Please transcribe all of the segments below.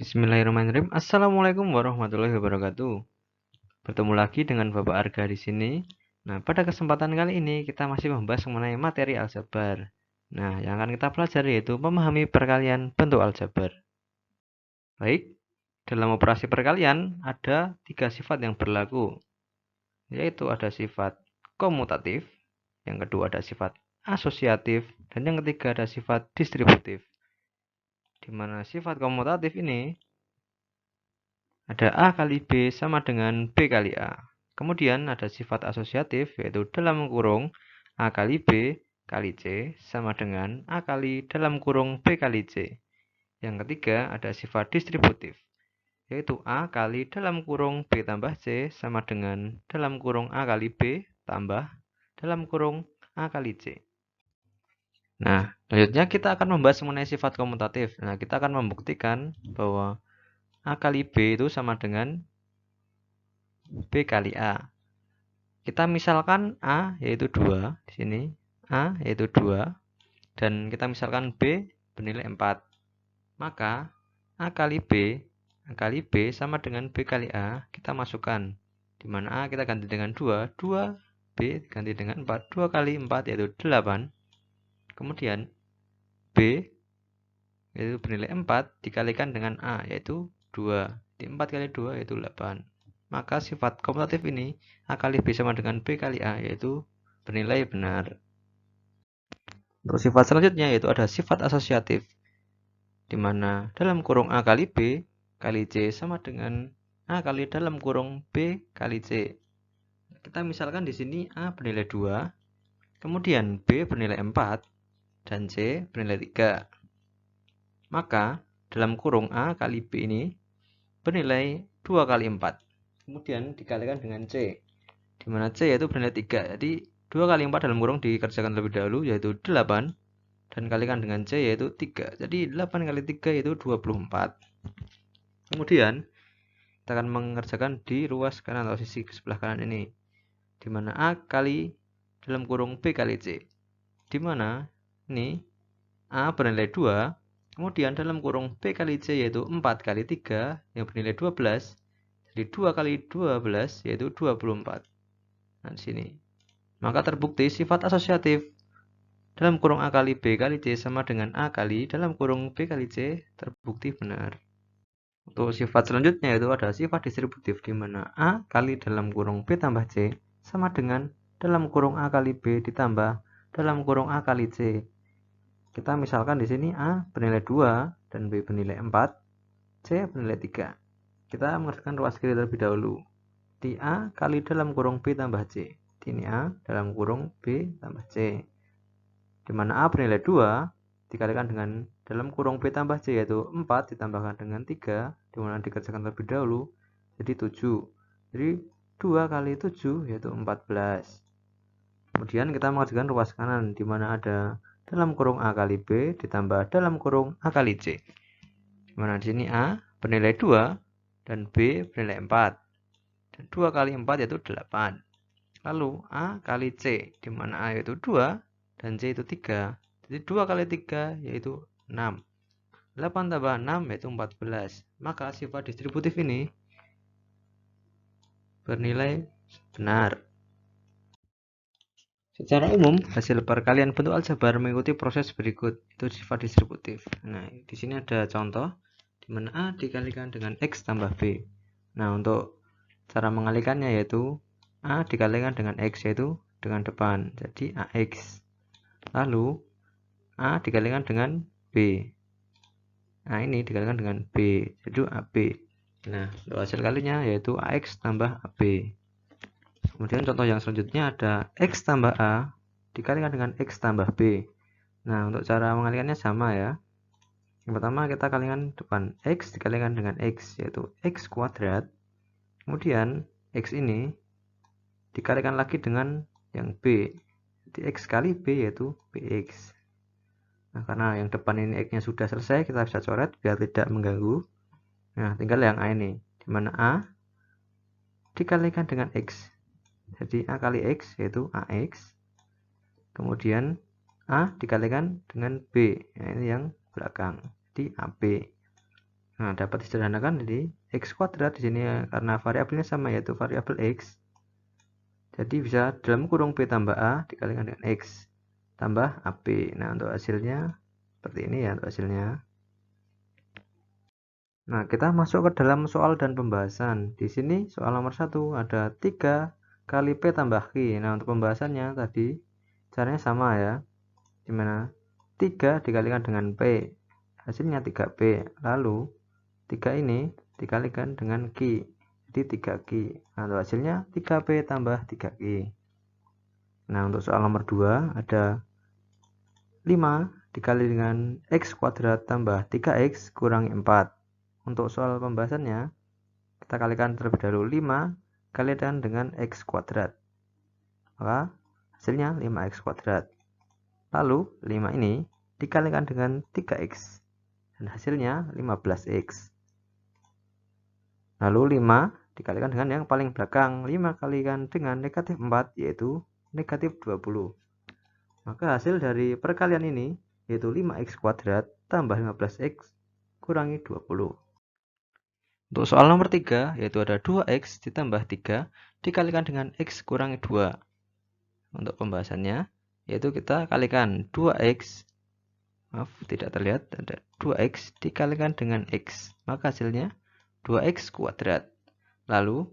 Bismillahirrahmanirrahim. Assalamualaikum warahmatullahi wabarakatuh. Bertemu lagi dengan Bapak Arga di sini. Nah, pada kesempatan kali ini kita masih membahas mengenai materi aljabar. Nah, yang akan kita pelajari yaitu memahami perkalian bentuk aljabar. Baik, dalam operasi perkalian ada 3 sifat yang berlaku, yaitu ada sifat komutatif, yang kedua ada sifat asosiatif, dan yang ketiga ada sifat distributif. Di mana sifat komutatif ini ada A kali B sama dengan B kali A. Kemudian ada sifat asosiatif, yaitu dalam kurung A kali B kali C sama dengan A kali dalam kurung B kali C. Yang ketiga ada sifat distributif, yaitu A kali dalam kurung B tambah C sama dengan dalam kurung A kali B tambah dalam kurung A kali C. Nah, selanjutnya kita akan membahas mengenai sifat komutatif. Nah, kita akan membuktikan bahwa A kali B itu sama dengan B kali A. Kita misalkan A yaitu 2 di sini, A yaitu 2 dan kita misalkan B bernilai 4. Maka A kali B sama dengan B kali A, kita masukkan. Di mana A kita ganti dengan 2, 2 B ganti dengan 4, 2 kali 4 yaitu 8. Kemudian B yaitu bernilai 4 dikalikan dengan A yaitu 2. Di 4 kali 2 yaitu 8. Maka sifat komutatif ini A kali B sama dengan B kali A yaitu bernilai benar. Untuk sifat selanjutnya yaitu ada sifat asosiatif, di mana dalam kurung A kali B kali C sama dengan A kali dalam kurung B kali C. Kita misalkan di sini A bernilai 2, kemudian B bernilai 4, dan C bernilai 3. Maka dalam kurung A kali B ini bernilai 2 kali 4. Kemudian dikalikan dengan C, di mana C yaitu bernilai 3. Jadi 2 kali 4 dalam kurung dikerjakan terlebih dahulu yaitu 8 dan kalikan dengan C yaitu 3. Jadi 8 kali 3 yaitu 24. Kemudian kita akan mengerjakan di ruas kanan atau sisi sebelah kanan ini, di mana A kali dalam kurung B kali C, di mana ini A bernilai 2, kemudian dalam kurung B kali C yaitu 4 kali 3 yang bernilai 12. Jadi 2 kali 12 yaitu 24. Nah, di sini. Maka terbukti sifat asosiatif dalam kurung A kali B kali C sama dengan A kali dalam kurung B kali C terbukti benar. Untuk sifat selanjutnya itu ada sifat distributif, di mana A kali dalam kurung B tambah C sama dengan dalam kurung A kali B ditambah dalam kurung A kali C. Kita misalkan di sini A bernilai 2 dan B bernilai 4, C bernilai 3. Kita mengerjakan ruas kiri terlebih dahulu. Di A kali dalam kurung B tambah C. Ini A dalam kurung B tambah C. Di mana A bernilai 2 dikalikan dengan dalam kurung B tambah C yaitu 4 ditambahkan dengan 3, di mana dikerjakan terlebih dahulu jadi 7. Jadi 2 kali 7 yaitu 14. Kemudian kita mengerjakan ruas kanan, di mana ada dalam kurung A kali B ditambah dalam kurung A kali C. Di mana di sini A bernilai 2 dan B bernilai 4. Dan 2 kali 4 yaitu 8. Lalu A kali C, di mana A yaitu 2 dan C itu 3. Jadi 2 kali 3 yaitu 6. 8 tambah 6 yaitu 14. Maka sifat distributif ini bernilai benar. Secara umum, hasil perkalian bentuk aljabar mengikuti proses berikut, itu sifat distributif. Nah, di sini ada contoh di mana A dikalikan dengan X tambah B. Nah, untuk cara mengalikannya yaitu A dikalikan dengan X yaitu dengan depan, jadi AX. Lalu A dikalikan dengan B. Nah, ini dikalikan dengan B, jadi AB. Nah, untuk hasil kalinya yaitu AX tambah AB. Kemudian contoh yang selanjutnya ada X tambah A dikalikan dengan X tambah B. Nah, untuk cara mengalikannya sama ya. Yang pertama kita kalikan depan, X dikalikan dengan X yaitu X kuadrat. Kemudian X ini dikalikan lagi dengan yang B, jadi X kali B yaitu BX. Nah, karena yang depan ini X nya sudah selesai, kita bisa coret biar tidak mengganggu. Nah, tinggal yang A ini, dimana A dikalikan dengan X, jadi A kali X yaitu AX. Kemudian A dikalikan dengan B, nah ini yang belakang, di AB. Nah, dapat disederhanakan jadi X kuadrat di sini ya, karena variabelnya sama yaitu variabel X. Jadi bisa dalam kurung B tambah A dikalikan dengan X tambah AB. Nah, untuk hasilnya seperti ini ya untuk hasilnya. Nah, kita masuk ke dalam soal dan pembahasan. Di sini soal nomor 1 ada 3 kali P tambah Q. Nah, untuk pembahasannya tadi caranya sama ya. Dimana 3 dikalikan dengan P, hasilnya 3P. Lalu 3 ini dikalikan dengan Q, jadi 3Q. Nah, untuk hasilnya 3P tambah 3Q. Nah, untuk soal nomor 2 ada 5 dikali dengan X kuadrat tambah 3X kurangi 4. Untuk soal pembahasannya, kita kalikan terlebih dahulu 5 kalikan dengan X kuadrat. Maka hasilnya 5X kuadrat. Lalu 5 ini dikalikan dengan 3X. Dan hasilnya 15X. Lalu 5 dikalikan dengan yang paling belakang. 5 kalikan dengan negatif 4 yaitu negatif 20. Maka hasil dari perkalian ini yaitu 5X kuadrat tambah 15X kurangi 20. Untuk soal nomor 3 yaitu ada 2X ditambah 3 dikalikan dengan X kurangi 2. Untuk pembahasannya yaitu kita kalikan 2X, maaf tidak terlihat, ada 2X dikalikan dengan X. Maka hasilnya 2X kuadrat. Lalu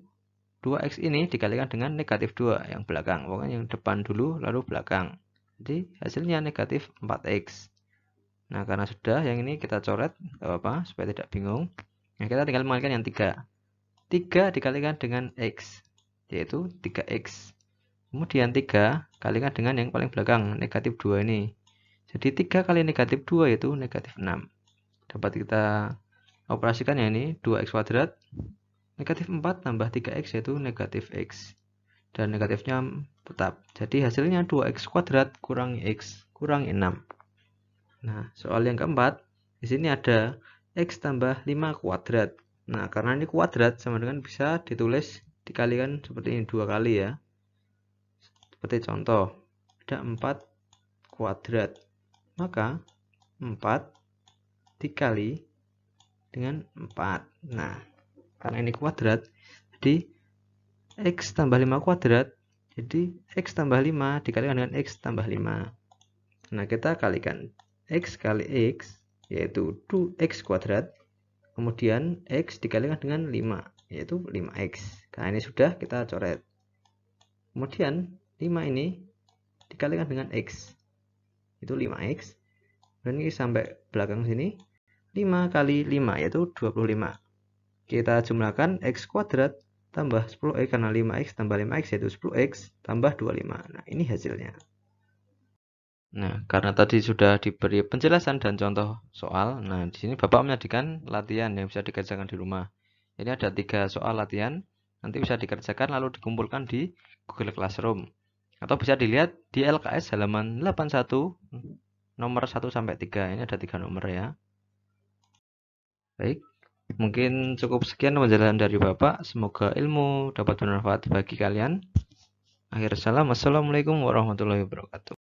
2X ini dikalikan dengan negatif 2 yang belakang. Pokoknya yang depan dulu lalu belakang. Jadi hasilnya negatif 4X. Nah, karena sudah yang ini kita coret, gak apa-apa supaya tidak bingung. Nah, kita tinggal mengalihkan yang 3. 3 dikalikan dengan X, yaitu 3X. Kemudian 3 kalikan dengan yang paling belakang, negatif 2 ini. Jadi 3 kali negatif 2 yaitu negatif 6. Dapat kita operasikan yang ini, 2X kuadrat. Negatif 4 tambah 3X yaitu negatif X. Dan negatifnya tetap. Jadi hasilnya 2X kuadrat kurangi X kurangi 6. Nah, soal yang keempat, di sini ada X tambah 5 kuadrat. Nah, karena ini kuadrat sama dengan bisa ditulis dikalikan seperti ini 2 kali ya. Seperti contoh, ada 4 kuadrat. Maka 4 dikali dengan 4. Nah, karena ini kuadrat, jadi X tambah 5 kuadrat, jadi X tambah 5 dikalikan dengan X tambah 5. Nah, kita kalikan X kali X, yaitu 2X kuadrat. Kemudian X dikalikan dengan 5, yaitu 5X. Nah, ini sudah kita coret. Kemudian 5 ini dikalikan dengan X, itu 5X. Dan ini sampai belakang sini, 5 kali 5, yaitu 25. Kita jumlahkan X kuadrat tambah 10X, karena 5X tambah 5X, yaitu 10X tambah 25. Nah, ini hasilnya. Nah, karena tadi sudah diberi penjelasan dan contoh soal, nah di sini Bapak menyajikan latihan yang bisa dikerjakan di rumah. Ini ada 3 soal latihan, nanti bisa dikerjakan lalu dikumpulkan di Google Classroom. Atau bisa dilihat di LKS halaman 81, nomor 1 sampai 3. Ini ada 3 nomor ya. Baik, mungkin cukup sekian penjelasan dari Bapak. Semoga ilmu dapat bermanfaat bagi kalian. Akhir salam, assalamualaikum warahmatullahi wabarakatuh.